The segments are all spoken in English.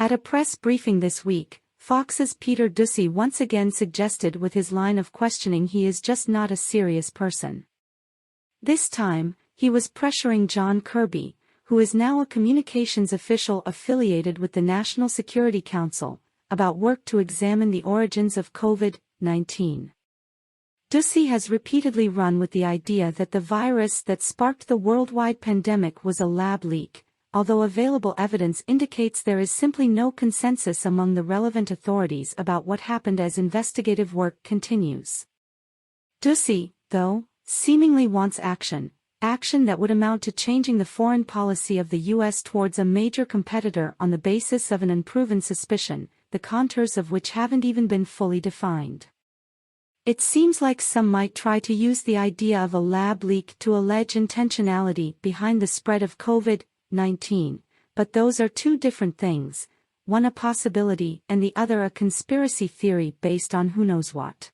At a press briefing this week, Fox's Peter Doocy once again suggested with his line of questioning he is just not a serious person. This time, he was pressuring John Kirby, who is now a communications official affiliated with the National Security Council, about work to examine the origins of COVID-19. Doocy has repeatedly run with the idea that the virus that sparked the worldwide pandemic was a lab leak, although available evidence indicates there is simply no consensus among the relevant authorities about what happened as investigative work continues. Doocy, though, seemingly wants action that would amount to changing the foreign policy of the U.S. towards a major competitor on the basis of an unproven suspicion, the contours of which haven't even been fully defined. It seems like some might try to use the idea of a lab leak to allege intentionality behind the spread of COVID-19, but those are two different things, one a possibility and the other a conspiracy theory based on who knows what.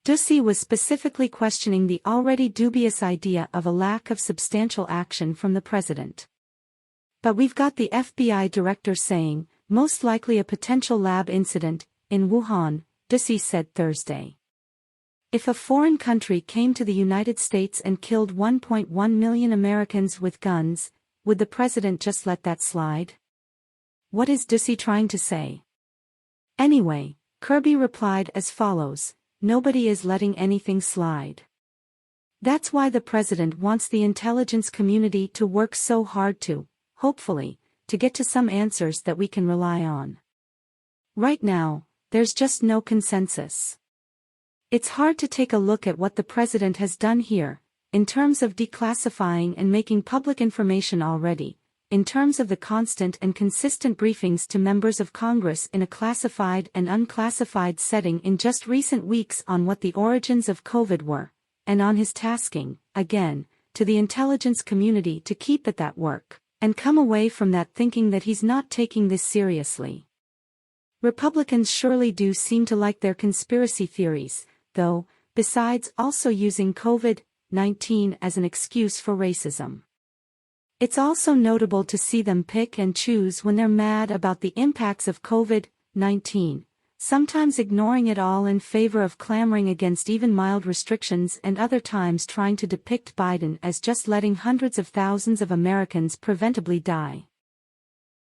Doocy was specifically questioning the already dubious idea of a lack of substantial action from the president. But we've got the FBI director saying, most likely a potential lab incident, in Wuhan, Doocy said Thursday. If a foreign country came to the United States and killed 1.1 million Americans with guns, would the president just let that slide? What is Doocy trying to say? Anyway, Kirby replied as follows: nobody is letting anything slide. That's why the president wants the intelligence community to work so hard to, hopefully, to get to some answers that we can rely on. Right now, there's just no consensus. It's hard to take a look at what the president has done here, in terms of declassifying and making public information already, in terms of the constant and consistent briefings to members of Congress in a classified and unclassified setting in just recent weeks on what the origins of COVID were, and on his tasking, again, to the intelligence community to keep at that work, and come away from that thinking that he's not taking this seriously. Republicans surely do seem to like their conspiracy theories, though, besides also using COVID-19 as an excuse for racism. It's also notable to see them pick and choose when they're mad about the impacts of COVID-19, sometimes ignoring it all in favor of clamoring against even mild restrictions and other times trying to depict Biden as just letting hundreds of thousands of Americans preventably die.